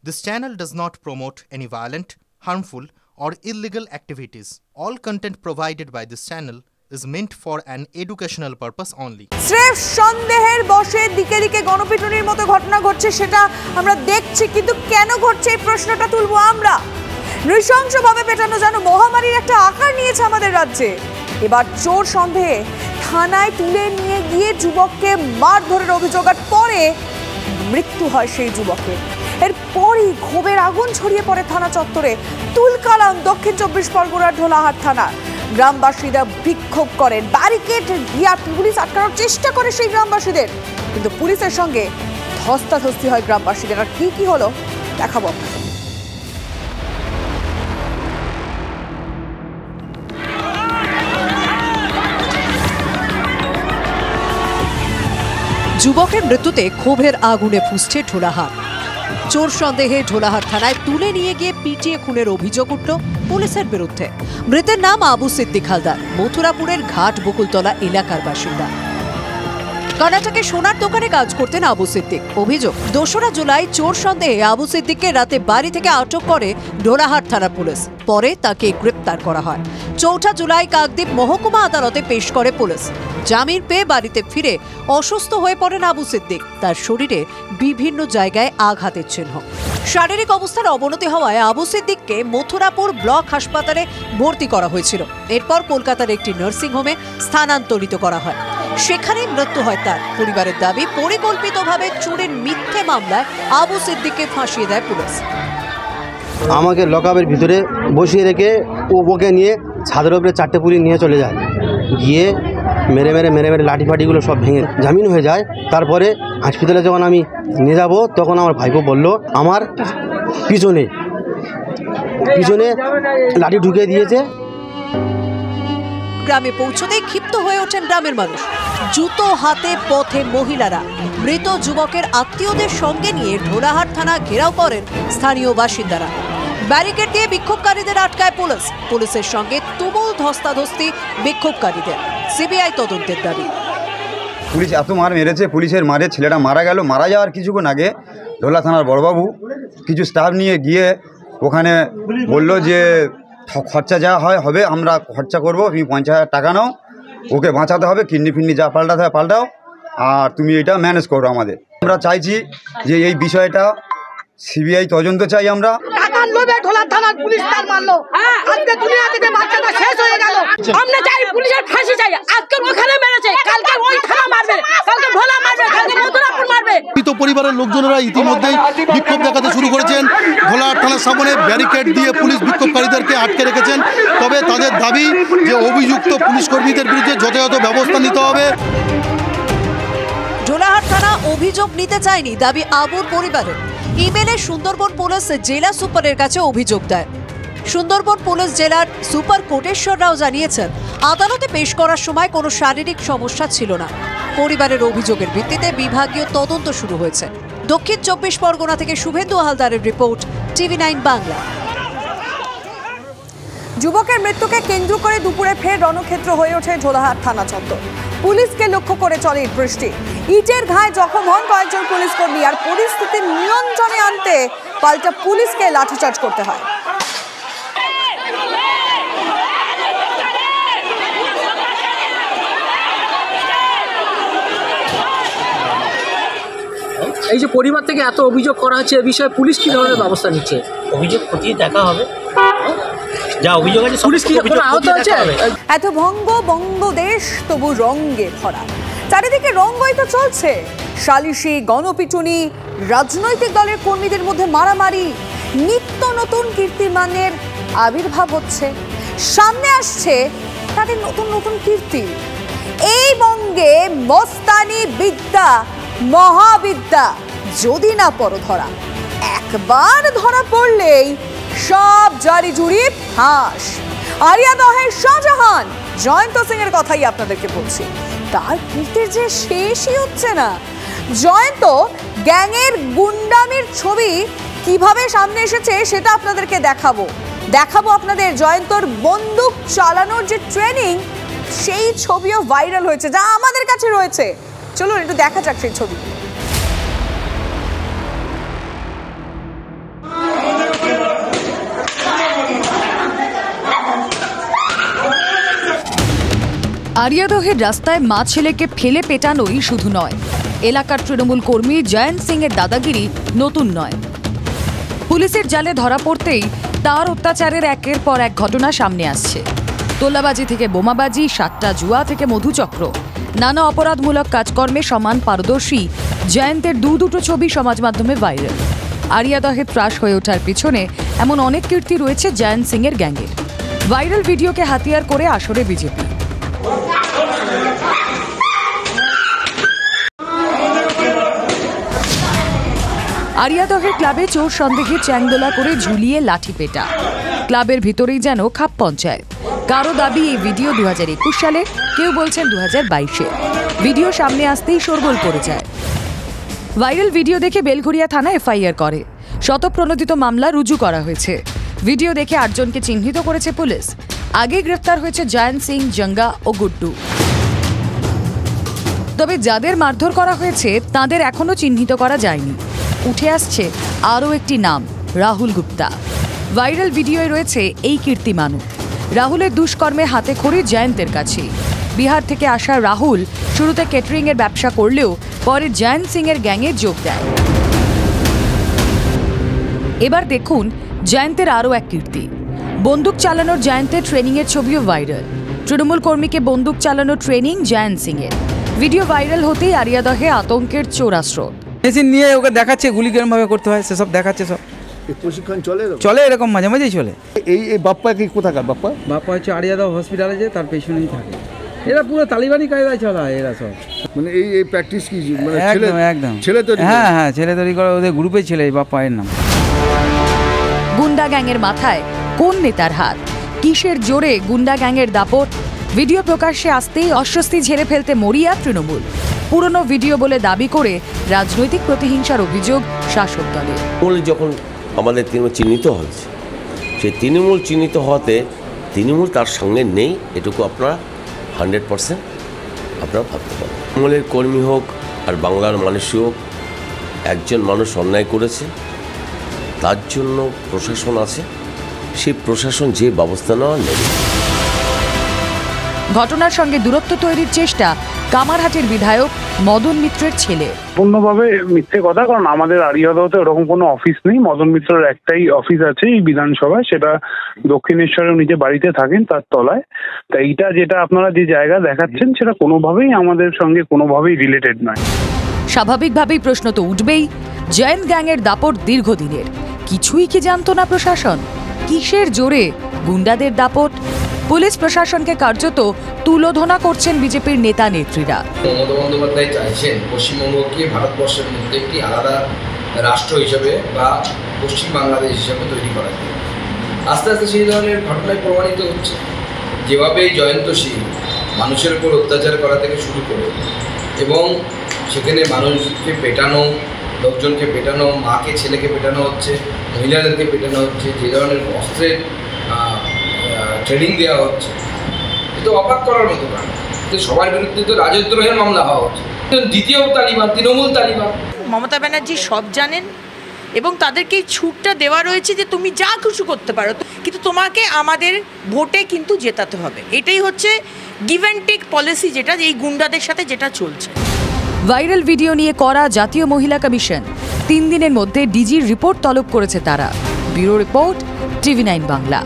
This channel does not promote any violent, harmful, or illegal activities. All content provided by this channel is meant for an educational purpose only. স্রেফ সন্দেহের বশে দিকে দিকে গণপিটুনির মতো ঘটনা ঘটছে সেটা আমরা দেখছি, কিন্তু কেন ঘটছে এই প্রশ্নটা তুলবো আমরা। নৃশংসভাবে পেটানো যেন মহামারীর একটা আকার নিয়েছে আমাদের রাজ্যে। এবার চোর সন্দেহে থানায় তুলে নিয়ে গিয়ে যুবককে মারধরের অভিযোগ, আর পরে মৃত্যু হয় সেই যুবকের। এরপরই ক্ষোভের আগুন ছড়িয়ে পড়ে থানা চত্বরে। তুলকালাম দক্ষিণ 24 পরগনার ঢোলাহাট থানা। গ্রামবাসীরা বিক্ষোভ করেন, ব্যারিকেড দিয়ে পুলিশ আটকানোর চেষ্টা করে সেই গ্রামবাসীদের, কিন্তু পুলিশের সঙ্গে ধস্তাধস্তি হয় গ্রামবাসীদের। আর কি কি হলো দেখাবো। যুবকের মৃত্যুতে ক্ষোভের আগুনে ফুঁসছে ঢোলাহাট। চোর সন্দেহে ঢোলাহাট থানায় তুলে নিয়ে গিয়ে পিটিয়ে খুনের অভিযোগ উঠল পুলিশের বিরুদ্ধে। মৃতের নাম আবু সিদ্দিক হালদার, মথুরাপুরের ঘাট বকুলতলা এলাকার বাসিন্দা। কর্ণাটকে সোনার দোকানে কাজ করতেন আবু সিদ্দিক। অভিযোগ, 2রা জুলাই চোর সন্দেহে আবু সিদ্দিককে রাতে বাড়ি থেকে আটক করে ঢোলাহাট থানা পুলিশ। পরে তাকে গ্রেপ্তার করা হয়। 4 জুলাই কাকদ্বীপ মহকুমা আদালতে পেশ করে পুলিশ। জামিন পেয়ে বাড়িতে ফিরে অসুস্থ হয়ে পড়েন আবু সিদ্দিক। তার শরীরে বিভিন্ন জায়গায় আঘাতের চিহ্ন। শারীরিক অবস্থার অবনতি হওয়ায় আবু সিদ্দিককে মথুরাপুর ব্লক হাসপাতালে ভর্তি করা হয়েছিল। এরপর কলকাতার একটি নার্সিংহোমে স্থানান্তরিত করা হয়। সেখানেই মৃত্যু হয় তার। পরিবারের দাবি, পরিকল্পিতভাবে চুরির মিথ্যে মামলায় আবু সিদ্দিককে ফাঁসিয়ে দেয় পুলিশ। আমাকে লকআপের ভিতরে বসিয়ে রেখে ওকে নিয়ে ছাদের উপরে 4টে পুলিশ নিয়ে চলে যায়। গিয়ে মেরে মেরে লাঠি ফাটিগুলো সব ভেঙে জামিন হয়ে যায়। তারপরে হসপিটালে যখন আমি নিয়ে যাব তখন আমার ভাইপো বলল আমার পিছনে লাঠি ঢুকিয়ে দিয়েছে। গ্রামে পৌঁছতেই ক্ষিপ্ত হয়ে ওঠেন গ্রামের মানুষ। জুতো হাতে পথে মহিলারা মৃত যুবকের আত্মীয়দের সঙ্গে নিয়ে ঢোলাহাট থানা ঘেরাও করেন স্থানীয় বাসিন্দারা। ব্যারিকেড দিয়ে বিক্ষোভকারীদের আটকায় পুলিশ। পুলিশের সঙ্গে তুমুল ধস্তাধস্তি বিক্ষোভকারীদের। সিবিআই তদন্তের দাবি। পুলিশ এত মার মেরেছে, পুলিশের মারে ছেলেটা মারা গেল। মারা যাওয়ার কিছুক্ষণ আগে ঢোলা থানার বড়বাবু কিছু স্টাফ নিয়ে গিয়ে ওখানে বলল যে খরচা যা হবে আমরা খরচা করবো, তুমি 50,000 টাকা নাও, ওকে বাঁচাতে হবে, কিডনি ফিডনি যা পাল্টাতে হয় পাল্টাও, আর তুমি এটা ম্যানেজ করো আমাদের। আমরা চাইছি যে এই বিষয়টা সিবিআই তদন্ত চাই আমরা। পরিবারের লোকজনেরা ইতিমধ্যেই বিক্ষোভ দেখাতে শুরু করেছেন। ঢোলাহাট থানার সামনে ব্যারিকেড দিয়ে পুলিশ বিক্ষোভকারীদেরকে আটকে রেখেছেন। তবে তাদের দাবি যে অভিযুক্ত পুলিশ কর্মীদের বিরুদ্ধে যথাযথ ব্যবস্থা নিতে হবে। ঢোলাহাট থানা অভিযোগ নিতে চায়নি, দাবি আবুর পরিবারের। ইমেলে সুন্দরবন পুলিশ জেলা সুপারের কাছে অভিযোগ দেয়। সুন্দরবন পুলিশ জেলার সুপার কোটেশ্বর রাও জানিয়েছেন, আদালতে পেশ করার সময় কোনো শারীরিক সমস্যা ছিল না। পরিবারের অভিযোগের ভিত্তিতে বিভাগীয় তদন্ত শুরু হয়েছে। দক্ষিণ 24 পরগনা থেকে শুভেন্দু হালদারের রিপোর্ট, TV9 বাংলা। যুবকের মৃত্যুকে কেন্দ্র করে দুপুরে ফের রণক্ষেত্র হয়ে ওঠে ঢোলাহাট থানা চত্বর। পুলিশকে লক্ষ্য করে চলে ইট বৃষ্টি। ইটের ঘায়ে জখম হন কয়েকজন পুলিশ কর্মী। আর পরিস্থিতি নিয়ন্ত্রণে আনতে পাল্টা পুলিশকে লাঠিচার্জ করতে হয়। এই যে পরিবার থেকে এত অভিযোগ করা হচ্ছে, এ বিষয়ে পুলিশ কি ধরনের ব্যবস্থা নিচ্ছে? অভিযোগ খতিয়ে দেখা হবে, যা অভিযোগ আছে পুলিশ কি আহত হয়েছে? এত বঙ্গদেশ তবু রঙ্গে ভরা। চারিদিকে রঙ্গই তো চলছে। সালিশি, গণপিটুনি, রাজনৈতিক দলের কর্মীদের মধ্যে মারামারি, নিত্য নতুন কীর্তিমানের আবির্ভাব হচ্ছে। সামনে আসছে তাদের নতুন নতুন কীর্তি। এই বঙ্গে মস্তানি বিদ্যা, মহাবিদ্যা যদি না পড়ো ধরা, একবার ধরা পড়লেই সব জারি জুড়ি ফাঁস। আরিয়াদহের শাহজাহান জয়ন্ত সিং এর কথাই আপনাদেরকে বলছি। তার কীর্তির যে শেষই হচ্ছে না। জয়ন্ত গ্যাংয়ের গুন্ডামির ছবি কিভাবে সামনে এসেছে সেটা আপনাদেরকে দেখাবো আপনাদের। জয়ন্তর বন্দুক চালানোর যে ট্রেনিং, সেই ছবিও ভাইরাল হয়েছে, যা আমাদের কাছে রয়েছে। চলুন একটু দেখা যাক সেই ছবি। আরিয়াদহের রাস্তায় মা ছেলেকে ফেলে পেটানোই শুধু নয়, এলাকার তৃণমূল কর্মী জয়ন্ত সিং এর দাদাগিরি নতুন নয়। পুলিশের জালে ধরা পড়তেই তার অত্যাচারের একের পর এক ঘটনা সামনে আসছে। তোলাবাজি থেকে বোমাবাজি, সাতটা জুয়া থেকে মধুচক্র, নানা অপরাধমূলক কাজকর্মে সমান পারদর্শী জয়ন্তের দুটো ছবি সমাজ মাধ্যমে ভাইরাল। আরিয়াদহে ত্রাস হয়ে ওঠার পিছনে এমন অনেক কীর্তি রয়েছে জয়ন্ত সিং এর গ্যাংয়ের। ভাইরাল ভিডিওকে হাতিয়ার করে আসরে বিজেপি। আরিয়াদহের ক্লাবে চোর সন্দেহে চ্যাংদোলা করে ঝুলিয়ে লাঠি পেটা। ক্লাবের ভিতরেই যেন খাপ পঞ্চায়েত। কারো দাবি এই ভিডিও 2021 সালে, কেউ বলছেন 2022-এ। ভিডিও সামনে আসতেই শোরগোল পড়ে যায়। ভাইরাল ভিডিও দেখে বেলঘরিয়া থানা এফআইআর করে। শতপ্রণোদিত মামলা রুজু করা হয়েছে। ভিডিও দেখে 8 জনকে চিহ্নিত করেছে পুলিশ। আগে গ্রেফতার হয়েছে জয়ন্ত সিং, জঙ্গা ও গুড্ডু। তবে যাদের মারধর করা হয়েছে তাদের এখনো চিহ্নিত করা যায়নি। উঠে আসছে আরও একটি নাম, রাহুল গুপ্তা। ভাইরাল ভিডিওয় রয়েছে এই কীর্তিমানও। রাহুলের দুষ্কর্মে হাতে খড়ি জয়ন্তের কাছে। বিহার থেকে আসা রাহুল শুরুতে কেটারিং এর ব্যবসা করলেও পরে জয়ন্ত সিং এর গ্যাংয়ে যোগ দেয়। এবার দেখুন জয়ন্তের আরও এক কীর্তি। বন্দুক চালানোর জয়ন্তের ট্রেনিং এর ছবিও ভাইরাল। তৃণমূল কর্মীকে বন্দুক চালানোর ট্রেনিং জয়ন্ত সিং এর। ভিডিও ভাইরাল হতেই আরিয়াদহে আতঙ্কের চোরাস্রোত। মেশিন নিয়ে ওকে দেখাচ্ছে গুলি কিরমভাবে করতে হয়, সেসব দেখাচ্ছে। সব প্রশিক্ষণ চলে এরকম মাঝে মাঝেই চলে। এই বাপ্পা কি কোথাকার বাপ্পা? বাপ্পা হচ্ছে আরিয়াদহ হসপিটালে, যে তার পেছনেই থাকে। এরা পুরো তালিবানি কায়দায় চলা এরা সব। মানে এই প্র্যাকটিস কি মানে একদম ছেলে তৈরি? হ্যাঁ, ছেলে তৈরি করে, ওদের গ্রুপে ছেলে এই বাপ্পা এর নাম। গুন্ডা গ্যাংয়ের মাথায় কোন নেতার হাত? কিসের জোরে গুন্ডা গ্যাংয়ের দাপট? ভিডিও প্রকাশ্যে আসতেই অস্বস্তি ঝেড়ে ফেলতে মরিয়া তৃণমূল। পুরনো ভিডিও বলে দাবি করে রাজনৈতিক প্রতিহিংসার অভিযোগ শাসক দলের। যখন আমাদের তৃণমূল চিহ্নিত হয়েছে, সেই তৃণমূল চিহ্নিত হওয়াতে তৃণমূল তার সঙ্গে নেই, এটুকু আপনারা 100% আপনারা ভাবতে পারেন। তৃণমূলের কর্মী হোক আর বাংলার মানুষই হোক, একজন মানুষ অন্যায় করেছে, তার জন্য প্রশাসন আছে, সেই প্রশাসন যে ব্যবস্থা নেওয়া নেবে। ঘটনার সঙ্গে দূরত্ব তৈরির চেষ্টা কামারহাটের বিধায়ক মদন মিত্রের ছেলে। পূর্ণভাবে মিথ্যে কথা, কারণ আমাদের আরিয়াদহতে ওরকম কোনো অফিস নেই। মদন মিত্রের একটাই অফিস আছে এই বিধানসভায়, সেটা দক্ষিণেশ্বরের নিচে বাড়িতে থাকেন তার তলায়। তা এইটা যেটা আপনারা যে জায়গা দেখাচ্ছেন সেটা কোনোভাবেই আমাদের সঙ্গে কোনোভাবেই রিলেটেড নয়। স্বাভাবিকভাবেই প্রশ্ন তো উঠবেই, জয়ন্ত গ্যাংয়ের দাপট দীর্ঘদিনের। কিছুই কি জানতো না প্রশাসন? কিসের জোরে গুন্ডাদের দাপট? পুলিশ প্রশাসনকে কার্যত তুলোধনা করছেন বিজেপির নেতা নেত্রীরা। মমতা বন্দ্যোপাধ্যায় চাইছেন পশ্চিমবঙ্গকে ভারতবর্ষের মধ্যে একটি আলাদা রাষ্ট্র হিসেবে বা পশ্চিম বাংলাদেশ হিসেবে তৈরি করা যায়। আস্তে আস্তে সেই ধরনের ঘটনায় প্রমাণিত হচ্ছে। যেভাবে জয়ন্ত সিং মানুষের উপর অত্যাচার করা থেকে শুরু করে এবং সেখানে মানুষকে পেটানো, লোকজনকে পেটানো, মাকে ছেলেকে পেটানো হচ্ছে, মহিলাদেরকে পেটানো হচ্ছে, যে ধরনের অস্ত্রের ট্রেনিং দেওয়া হচ্ছে, এ তো অবাক করার মতো না। সবার বিরুদ্ধে তো রাজদ্রোহের মামলা হওয়া হচ্ছে। দ্বিতীয় তালিবান, তৃণমূল তালিবান। মমতা ব্যানার্জি সব জানেন এবং তাদেরকে এই ছুটটা দেওয়া রয়েছে যে তুমি যা কিছু করতে পারো, কিন্তু তোমাকে আমাদের ভোটে কিন্তু জেতাতে হবে। এটাই হচ্ছে গিভ অ্যান্ড টেক পলিসি, যেটা এই গুন্ডাদের সাথে যেটা চলছে। ভাইরাল ভিডিও নিয়ে করা জাতীয় মহিলা কমিশন 3 দিনের মধ্যে ডিজির রিপোর্ট তলব করেছে তারা। Bureau report, TV9 Bangla.